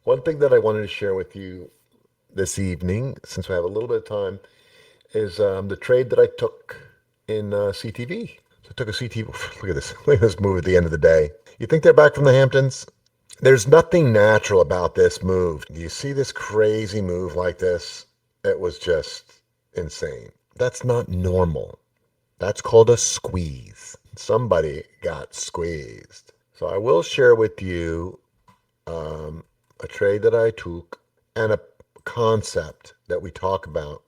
One thing that I wanted to share with you this evening, since we have a little bit of time, is the trade that I took in CTV. So I took a CTV. Look at this. Look at this move at the end of the day. You think they're back from the Hamptons? There's nothing natural about this move. Do you see this crazy move like this? It was just insane. That's not normal. That's called a squeeze. Somebody got squeezed. So I will share with you um, a trade that I took and a concept that we talk about.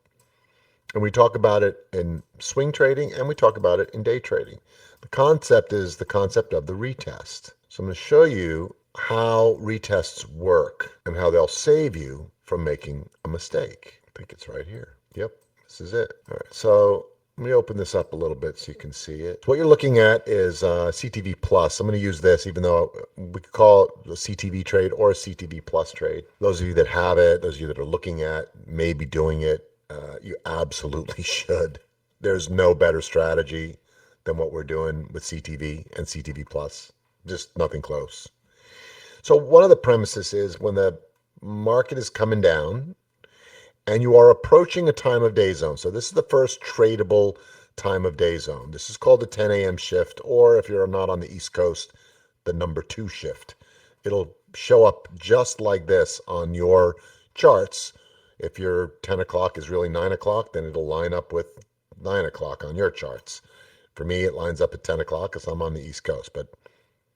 And we talk about it in swing trading and we talk about it in day trading. The concept is the concept of the retest. So I'm going to show you how retests work and how they'll save you from making a mistake. I think it's right here. Yep, this is it. All right, so let me open this up a little bit so you can see it. So what you're looking at is CTV Plus. I'm going to use this even though we could call it a CTV trade or a CTV Plus trade. Those of you that have it, those of you that are looking at maybe doing it, you absolutely should. There's no better strategy than what we're doing with CTV and CTV Plus. Just nothing close. So one of the premises is when the market is coming down and you are approaching a time of day zone. So this is the first tradable time of day zone. This is called the 10 a.m. shift, or if you're not on the East Coast, the number 2 shift. It'll show up just like this on your charts. If your 10 o'clock is really 9 o'clock, then it'll line up with 9 o'clock on your charts. For me, it lines up at 10 o'clock because I'm on the East Coast, but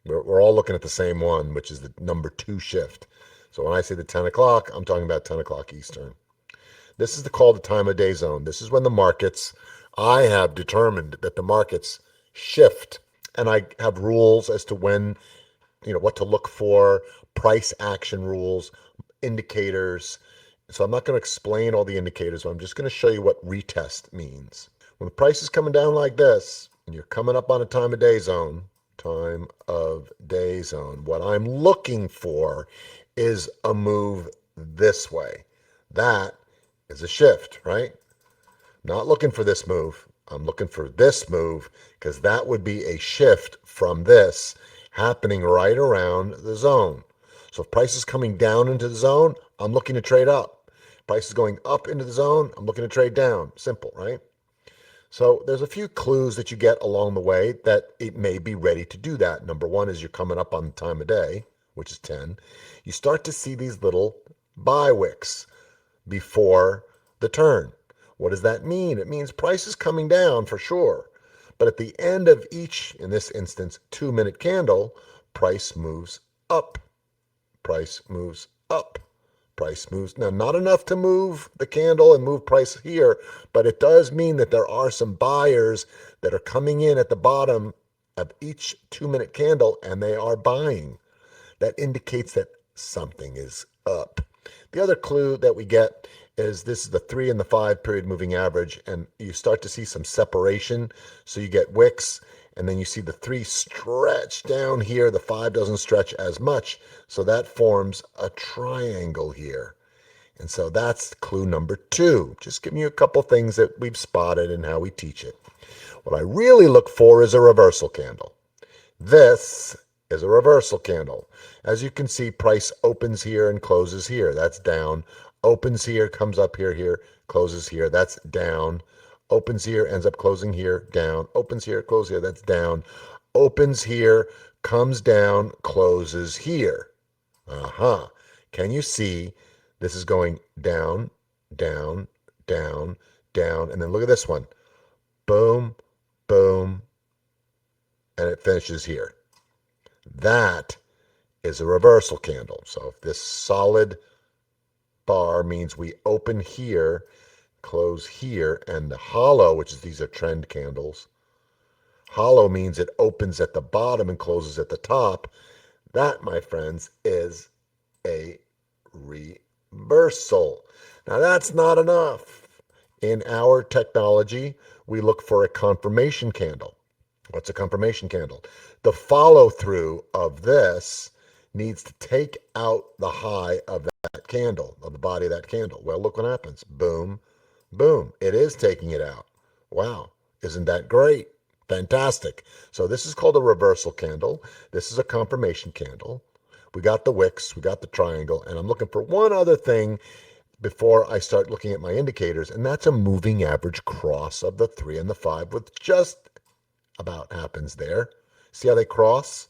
we're all looking at the same one, which is the number 2 shift. So when I say the 10 o'clock, I'm talking about 10 o'clock Eastern. This is called the time of day zone. This is when the markets, I have determined that the markets shift, and I have rules as to when, what to look for, price action rules, indicators. So I'm not going to explain all the indicators, but I'm just going to show you what retest means. When the price is coming down like this, and you're coming up on a time of day zone, what I'm looking for is a move this way. That is a shift, right? Not looking for this move. I'm looking for this move because that would be a shift from this happening right around the zone. So if price is coming down into the zone, I'm looking to trade up. Price is going up into the zone, I'm looking to trade down. Simple, right? So there's a few clues that you get along the way that it may be ready to do that. Number one is you're coming up on the time of day, which is 10. You start to see these little buy wicks before the turn. What does that mean? It means price is coming down for sure. But at the end of each, in this instance, 2-minute candle, price moves up. Price moves up. Price moves. Now, not enough to move the candle and move price here, but it does mean that there are some buyers that are coming in at the bottom of each 2-minute candle and they are buying. That indicates that something is up. The other clue that we get is this is the 3 and the 5 period moving average, and you start to see some separation. So you get wicks, and then you see the 3 stretch down here. The 5 doesn't stretch as much, so that forms a triangle here. And so that's clue number 2. Just giving you a couple things that we've spotted and how we teach it. What I really look for is a reversal candle. This is a reversal candle. As you can see, price opens here and closes here. That's down. Opens here, comes up here, closes here. That's down. Opens here, ends up closing here, down. Opens here, closes here. That's down. Opens here, comes down, closes here. Can you see this is going down, down, down, down, and then look at this one. Boom, boom, and it finishes here. That is a reversal candle. So if this solid bar means we open here, close here, and the hollow, which is these are trend candles, hollow means it opens at the bottom and closes at the top. That, my friends, is a reversal. Now that's not enough. In our technology, we look for a confirmation candle. What's a confirmation candle? The follow through of this needs to take out the high of that candle, of the body of that candle. Well, look what happens. Boom, boom. It is taking it out. Wow. Isn't that great? Fantastic. So this is called a reversal candle. This is a confirmation candle. We got the wicks, we got the triangle, and I'm looking for one other thing before I start looking at my indicators, and that's a moving average cross of the 3 and the 5, which just about happens there. See how they cross?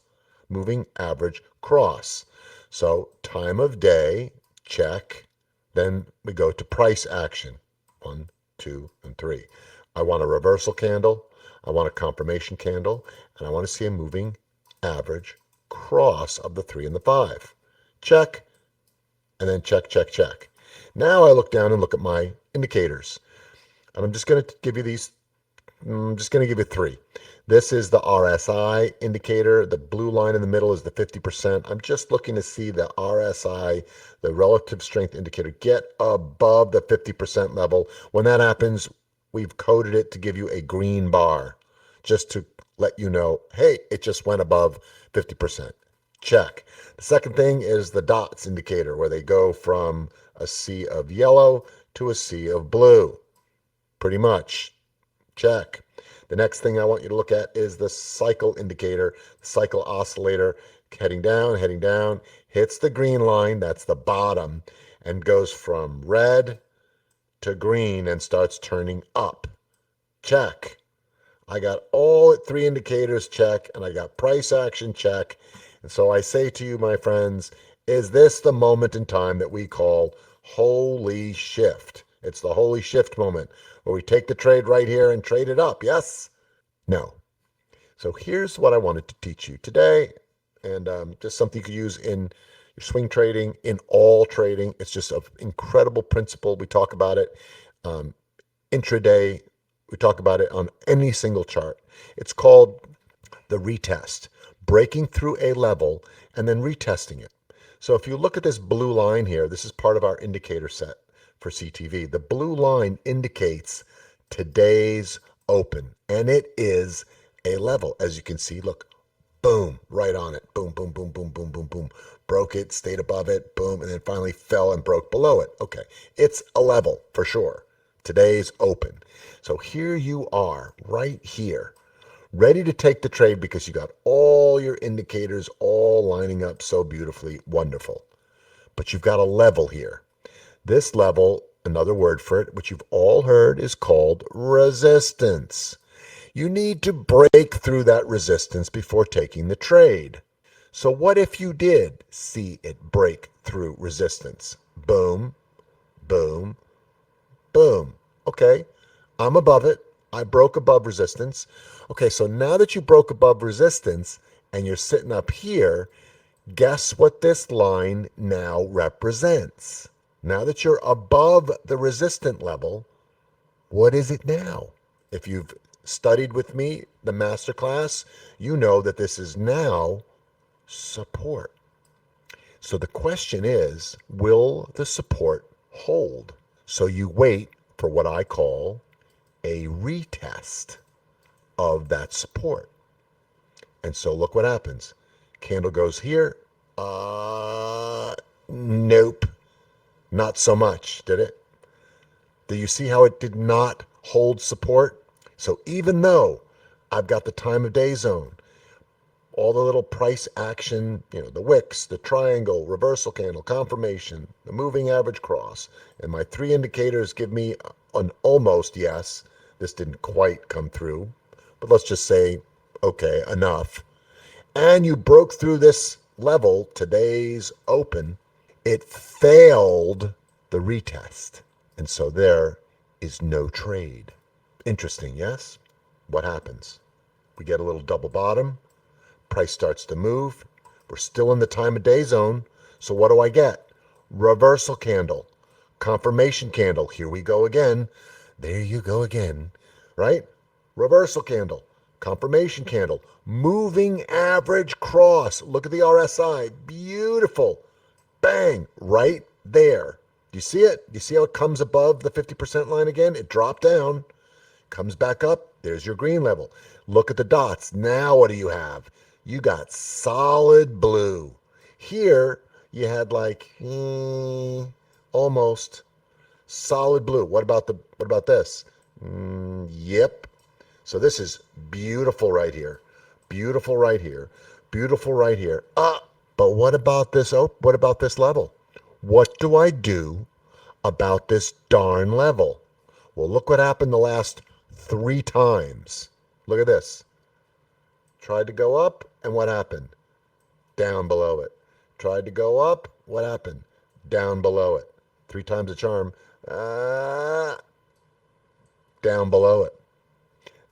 Moving average cross. So time of day, check. Then we go to price action. 1, 2, and 3. I want a reversal candle. I want a confirmation candle. And I want to see a moving average cross of the 3 and the 5. Check. And then check, check, check. Now I look down and look at my indicators. And I'm just going to give you these. I'm just going to give you 3. This is the RSI indicator. The blue line in the middle is the 50%. I'm just looking to see the RSI, the relative strength indicator, get above the 50% level. When that happens, we've coded it to give you a green bar, just to let you know, hey, it just went above 50%. Check. The second thing is the dots indicator, where they go from a sea of yellow to a sea of blue. Pretty much. Check. The next thing I want you to look at is the cycle indicator, the cycle oscillator, heading down, hits the green line, that's the bottom, and goes from red to green and starts turning up. Check. I got all 3 indicators check, and I got price action check. And so I say to you, my friends, is this the moment in time that we call holy shift? It's the holy shift moment where we take the trade right here and trade it up. Yes? No. So here's what I wanted to teach you today, and just something you could use in your swing trading, in all trading. It's just an incredible principle. We talk about it intraday. We talk about it on any single chart. It's called the retest, breaking through a level and then retesting it. So if you look at this blue line here, this is part of our indicator set for CTV. The blue line indicates today's open, and it is a level. As you can see, look, boom, right on it. Boom, boom, boom, boom, boom, boom, boom. Broke it, stayed above it, boom, and then finally fell and broke below it. Okay, it's a level for sure. Today's open. So here you are, right here, ready to take the trade because you got all your indicators all lining up so beautifully. Wonderful. But you've got a level here. This level, another word for it, which you've all heard, is called resistance. You need to break through that resistance before taking the trade. So what if you did see it break through resistance? Boom, boom, boom. Okay, I'm above it. I broke above resistance. Okay, so now that you broke above resistance and you're sitting up here, guess what this line now represents? Now that you're above the resistant level, what is it now? If you've studied with me, the masterclass, you know that this is now support. So the question is, will the support hold? So you wait for what I call a retest of that support. And so look what happens. Candle goes here. Nope. Not so much, did it? Do you see how it did not hold support? So even though I've got the time of day zone, all the little price action, the wicks, the triangle, reversal candle, confirmation, the moving average cross, and my 3 indicators give me an almost yes. This didn't quite come through, but let's just say, okay, enough. And you broke through this level, today's open, it failed the retest. And so there is no trade. Interesting, yes? What happens? We get a little double bottom. Price starts to move. We're still in the time of day zone. So what do I get? Reversal candle. Confirmation candle. Here we go again. There you go again. Right? Reversal candle. Confirmation candle. Moving average cross. Look at the RSI. Beautiful. Bang. Right there. Do you see it? Do you see how it comes above the 50% line again? It dropped down. Comes back up. There's your green level. Look at the dots. Now what do you have? You got solid blue. Here you had like almost solid blue. What about this? Yep. So this is beautiful right here. Beautiful right here. Beautiful right here. But what about this? Oh, what about this level? What do I do about this darn level? Well, look what happened the last 3 times. Look at this. Tried to go up, and what happened? Down below it. Tried to go up, what happened? Down below it. 3 times the charm. Down below it.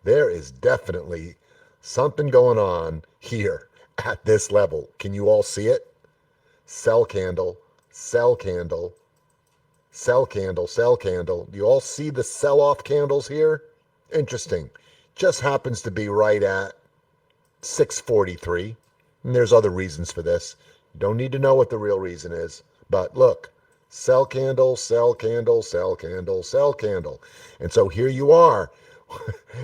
There is definitely something going on here at this level. Can you all see it? Sell candle, sell candle, sell candle, sell candle. Do you all see the sell-off candles here? Interesting. Just happens to be right at 643. And there's other reasons for this. You don't need to know what the real reason is. But look, sell candle, sell candle, sell candle, sell candle. And so here you are.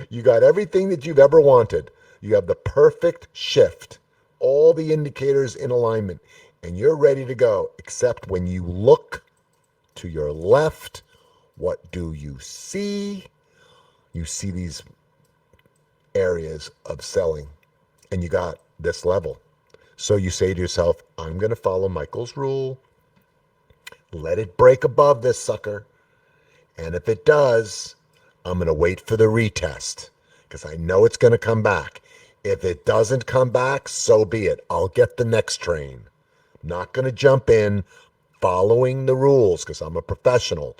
You got everything that you've ever wanted. You have the perfect shift, all the indicators in alignment, and you're ready to go. Except when you look to your left, what do you see? You see these areas of selling, and you got this level. So you say to yourself, I'm going to follow Michael's rule. Let it break above this sucker. And if it does, I'm going to wait for the retest because I know it's going to come back. If it doesn't come back, so be it. I'll get the next train. I'm not going to jump in following the rules because I'm a professional.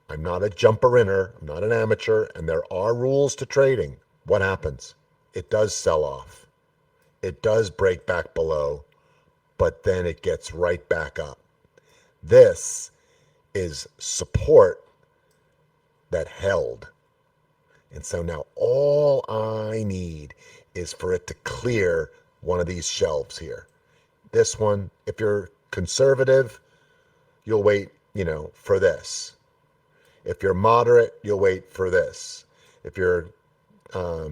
I'm not a jumper-inner. I'm not an amateur. And there are rules to trading. What happens? It does sell off. It does break back below, but then it gets right back up. This is support that held. And so now all I need is for it to clear one of these shelves here. This one, if you're conservative, you'll wait, for this. If you're moderate, you'll wait for this. If you're, a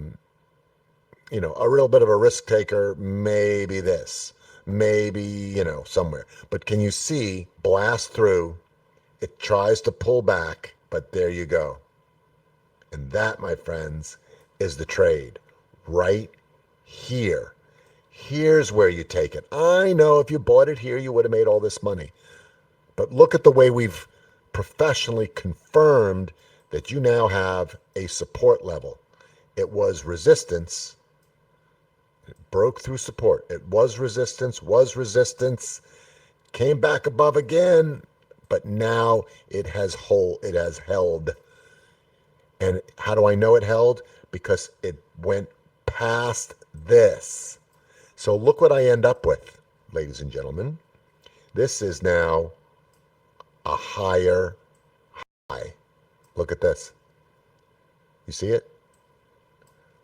real bit of a risk taker, maybe this. Maybe, somewhere. But can you see, blast through, it tries to pull back, but there you go. And that, my friends, is the trade right here. Here's where you take it. I know if you bought it here, you would have made all this money. But look at the way we've professionally confirmed that you now have a support level. It was resistance. It broke through support. It was resistance, came back above again, but now it has held. And how do I know it held? Because it went past this. So look what I end up with, ladies and gentlemen. This is now a higher high. Look at this. You see it?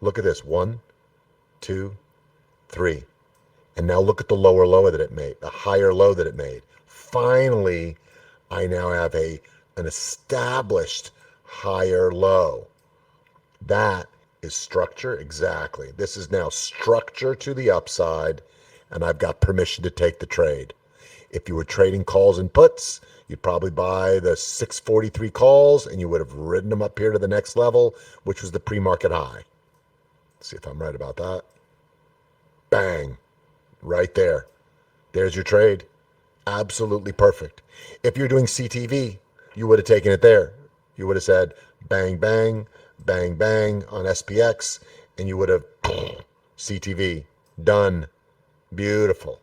Look at this. 1, 2, 3. And now look at the lower low that it made, the higher low that it made. Finally, I now have an established higher low. That is structure. Exactly. This is now structure to the upside, and I've got permission to take the trade. If you were trading calls and puts, you'd probably buy the 643 calls, and you would have ridden them up here to the next level, which was the pre-market high. Let's see if I'm right about that. Bang. Right there. There's your trade. Absolutely perfect. If you're doing CTV, you would have taken it there. You would have said bang, bang, bang, bang on SPX, and you would have CTV. Done. Beautiful.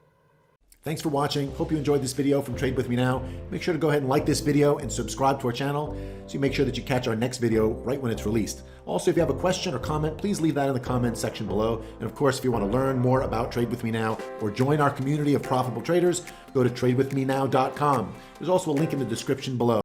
Thanks for watching. Hope you enjoyed this video from Trade With Me Now. Make sure to go ahead and like this video and subscribe to our channel so you make sure that you catch our next video right when it's released. Also, if you have a question or comment, please leave that in the comments section below. And of course, if you want to learn more about Trade With Me Now or join our community of profitable traders, go to tradewithmenow.com. There's also a link in the description below.